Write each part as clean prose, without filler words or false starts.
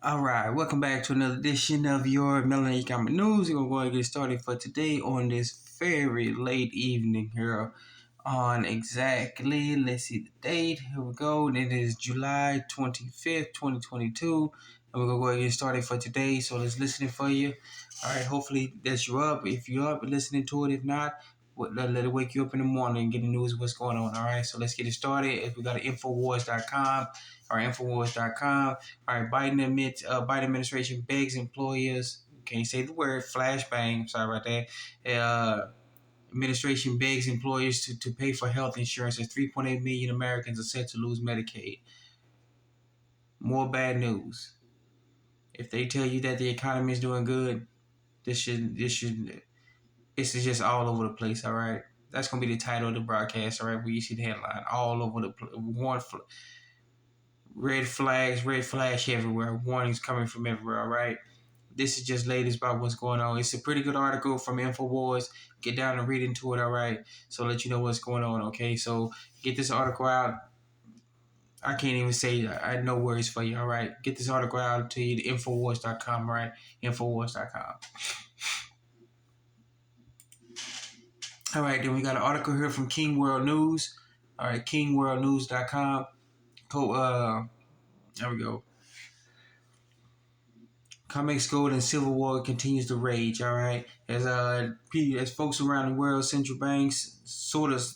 All right, welcome back to another edition of your Melanie Economic News. We're going to go ahead and get started for today on this very late evening here on exactly, let's see the date. Here we go. It is July 25th, 2022. And we're going to go ahead and get started for today. So let's listen for you. All right, hopefully that's you up. If you're up, listening to it. If not, let it wake you up in the morning and get the news of what's going on. All right, so let's get it started. We got Infowars.com or Infowars.com. All right, Biden administration begs employers, can't say the word, flashbang, sorry about that. Administration begs employers to pay for health insurance as 3.8 million Americans are set to lose Medicaid. More bad news. If they tell you that the economy is doing good, this is just all over the place, all right? That's going to be the title of the broadcast, all right, where you see the headline. All over the place. Red flash everywhere. Warnings coming from everywhere, all right? This is just latest about what's going on. It's a pretty good article from Infowars. Get down and read into it, all right? So let you know what's going on, okay? So get this article out. I can't even say I had no words for you, all right? Get this article out to you, Infowars.com, all right? Infowars.com. All right, then we got an article here from King World News. All right, kingworldnews.com. There we go. COMEX gold and civil war continues to rage. All right, as folks around the world, central banks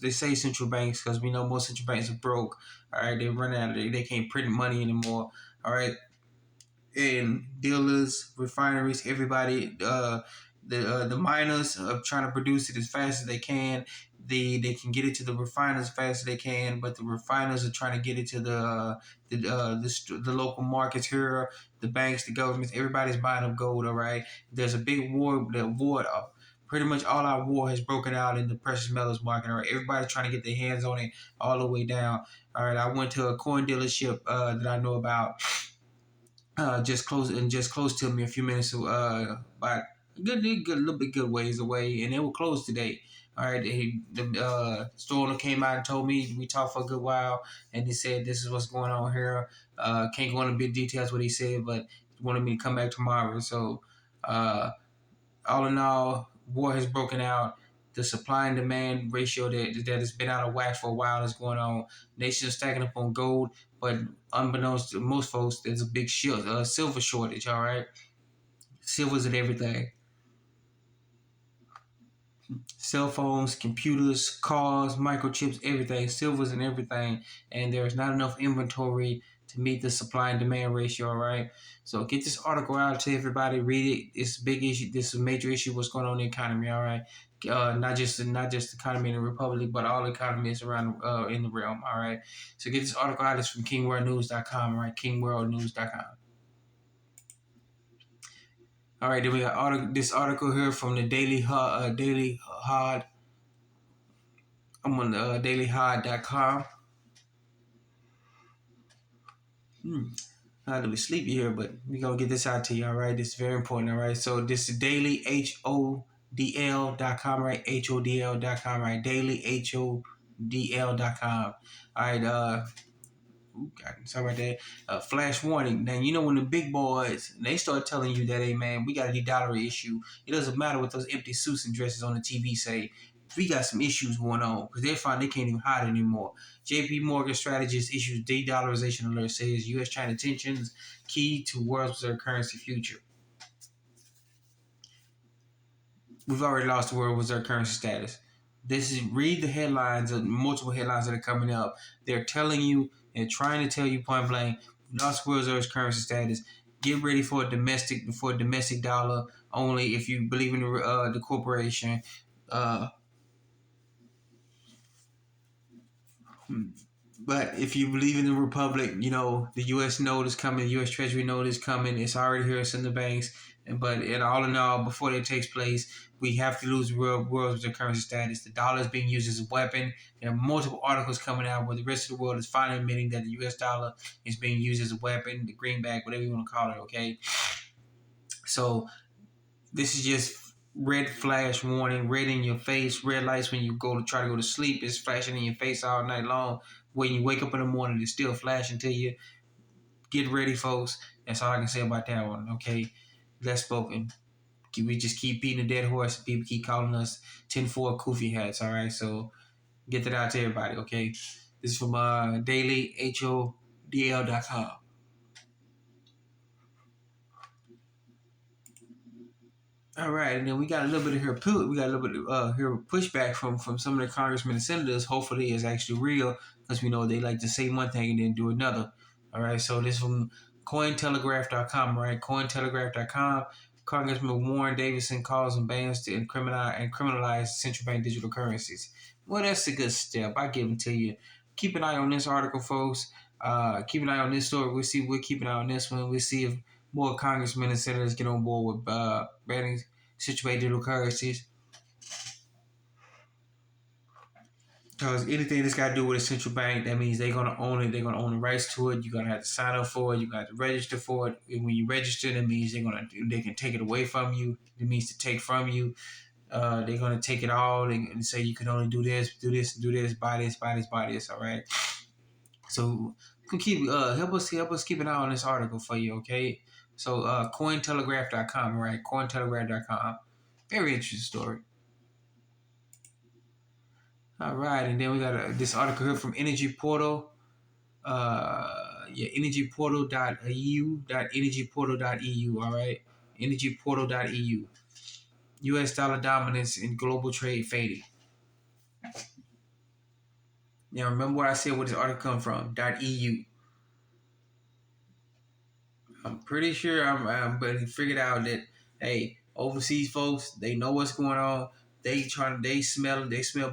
they say central banks because we know most central banks are broke. All right, they run out of they can't print money anymore. All right, and dealers, refineries, everybody, the miners are trying to produce it as fast as they can. They can get it to the refiners as fast as they can, but the refiners are trying to get it to the local markets here, the banks, the governments. Everybody's buying up gold. All right, there's a big war. Pretty much all our war has broken out in the precious metals market. All right, everybody's trying to get their hands on it all the way down. All right, I went to a coin dealership that I know about. Just close to me a few minutes, about a little bit good ways away, and they were closed today. All right, the store owner came out and told me. We talked for a good while, and he said this is what's going on here. Can't go into big details what he said, but he wanted me to come back tomorrow. So, all in all, war has broken out. The supply and demand ratio that has been out of whack for a while is going on. Nations stacking up on gold, but unbeknownst to most folks, there's a big silver shortage. All right, silver's in everything. Cell phones, computers, cars, microchips, everything. Silver's in everything, and there's not enough inventory to meet the supply and demand ratio. All right, so get this article out to everybody. Read it. It's a big issue. This is a major issue. What's going on in the economy? All right, not just the economy in the republic, but all economies around in the realm. All right, so get this article out. It's from KingWorldNews.com. All right, KingWorldNews.com. All right, then we got this article here from the Daily Hod. I'm on dailyhod.com. Not really sleepy here, but we're going to get this out to you, all right? This is very important, all right? So this is daily, HODL.com, right? HODL.com, right? Daily, HODL.com. All right, sorry about that. Flash warning. Now, you know when the big boys, they start telling you that, hey, man, we got a De-Dollarization issue. It doesn't matter what those empty suits and dresses on the TV say. We got some issues going on because they find they can't even hide anymore. JPMorgan Strategists issues De-Dollarization alert, says U.S.-China tensions key to world's reserve currency future. We've already lost the world reserve currency status. Read the headlines, multiple headlines that are coming up. They're telling you, they're trying to tell you point blank, lost world reserve currency status. Get ready for a domestic dollar only if you believe in the corporation. But if you believe in the republic, you know the U.S. note is coming. The U.S. Treasury note is coming. It's already here. It's in the banks. But all in all, before that takes place, we have to lose world reserve currency status. The dollar is being used as a weapon. There are multiple articles coming out where the rest of the world is finally admitting that the U.S. dollar is being used as a weapon, the greenback, whatever you want to call it. Okay. So this is just red flash warning, red in your face, red lights when you try to go to sleep. It's flashing in your face all night long. When you wake up in the morning, it's still flashing to you. get ready, folks. That's all I can say about that one. Okay, less spoken. We just keep beating a dead horse. People keep calling us 10-4 Koofy hats. All right, so get that out to everybody. Okay, this is from dailyhodl.com. All right, and then we got a little bit of we got a little bit of here pushback from some of the congressmen and senators. Hopefully, it's actually real because we know they like to say one thing and then do another. All right, so this is from Cointelegraph.com. Right, Cointelegraph.com. Congressman Warren Davidson calls and bans to criminalize central bank digital currencies. Well, that's a good step. I give it to you. Keep an eye on this article, folks. Keep an eye on this story. We'll keep an eye on this one. We'll see if more congressmen and senators get on board with banning situated digital currencies. Because anything that's got to do with a central bank, that means they're going to own it. They're going to own the rights to it. You're going to have to sign up for it. You're going to have to register for it. And when you register, that means they can take it away from you. It means to take from you. They're going to take it all and say you can only do this, do this, do this, buy this, buy this, buy this. All right. So you can keep help us keep an eye on this article for you. Okay. So Cointelegraph.com, right? Cointelegraph.com. Very interesting story. All right, and then we got this article here from Energy Portal. energyportal.eu. All right, energyportal.eu. U.S. dollar dominance in global trade fading. Now, remember what I said. Where this article come from? .eu. I'm pretty sure I'm figured out that hey, overseas folks, they know what's going on. They smell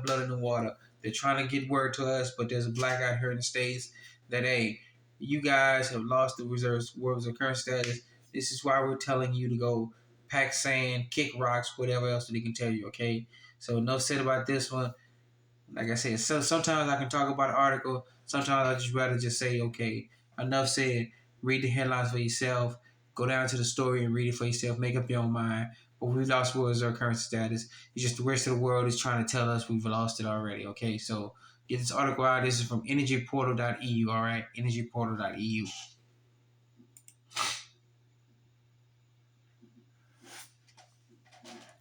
blood in the water. They're trying to get word to us, but there's a blackout here in the States that hey, you guys have lost the world reserve currency status. This is why we're telling you to go pack sand, kick rocks, whatever else that they can tell you. Okay, so enough said about this one. Like I said, so sometimes I can talk about an article. Sometimes I just rather just say, okay, enough said. Read the headlines for yourself. Go down to the story and read it for yourself. Make up your own mind. But we lost world reserve currency status. It's just the rest of the world is trying to tell us we've lost it already. Okay, so get this article out. This is from energyportal.eu. All right, energyportal.eu.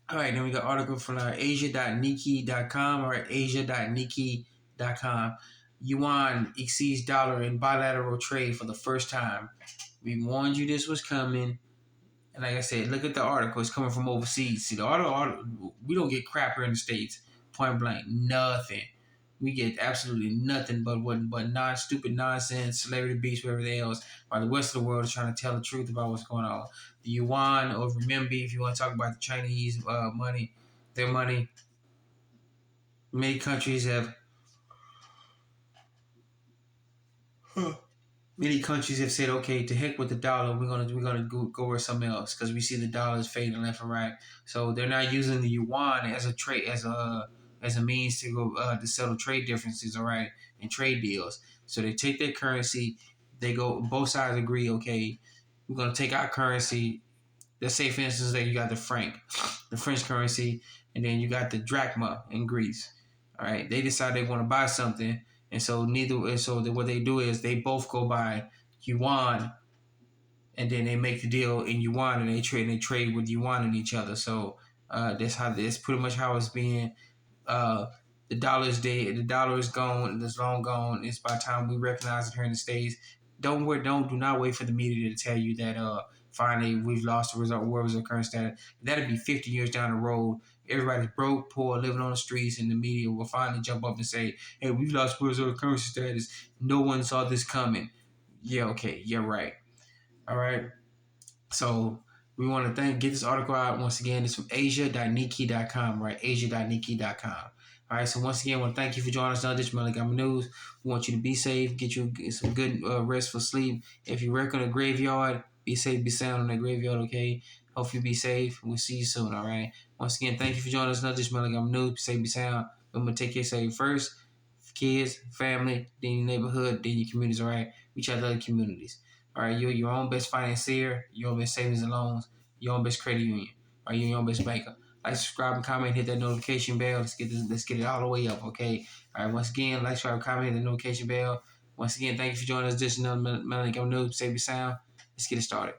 All right, then we got an article from asia.nikkei.com. All right, asia.nikkei.com. Yuan exceeds dollar in bilateral trade for the first time. We warned you this was coming. And like I said, look at the article. It's coming from overseas. See, the article we don't get crap here in the States. Point blank, nothing. We get absolutely nothing but stupid nonsense, celebrity beats, everything else. While the rest of the world is trying to tell the truth about what's going on. The yuan or renminbi, if you want to talk about the Chinese money, their money. Many countries have said, okay, to heck with the dollar. We're gonna go with something else because we see the dollar is fading left and right. So they're not using the yuan as a trade as a means to go to settle trade differences, all right, and trade deals. So they take their currency. They go. Both sides agree. Okay, we're gonna take our currency. Let's say, for instance, that you got the franc, the French currency, and then you got the drachma in Greece. All right, they decide they want to buy something. And so what they do is they both go by yuan, and then they make the deal in yuan, and they trade with yuan in each other. So that's pretty much how it's being. The dollar is dead. The dollar is gone. It's long gone. It's by the time we recognize it here in the States. Do not wait for the media to tell you that finally we've lost the world reserve currency status. That'll be 50 years down the road. Everybody's broke, poor, living on the streets, and the media will finally jump up and say, hey, we've lost world reserve currency status. No one saw this coming. Yeah, okay, yeah, right. All right. So we want to get this article out once again. It's from asia.nikkei.com, right? asia.nikkei.com. All right, so once again, I want to thank you for joining us on this Meligama News. We want you to be safe, get some good restful sleep. If you work on a graveyard, be safe, be sound on that graveyard, okay? Hope you be safe. We'll see you soon, all right? Once again, thank you for joining us on this Meligama News. Be safe, be sound. Remember to take care of you first. Kids, family, then your neighborhood, then your communities, all right? Reach out to other communities. All right, you're your own best financier, your own best savings and loans, your own best credit union, or you're your own best banker. Like, subscribe, and comment, hit that notification bell. Let's get it all the way up, okay? All right, once again, like, subscribe, comment, hit the notification bell. Once again, thank you for joining us. This is another Melanie Noob, Save Your Sound. Let's get it started.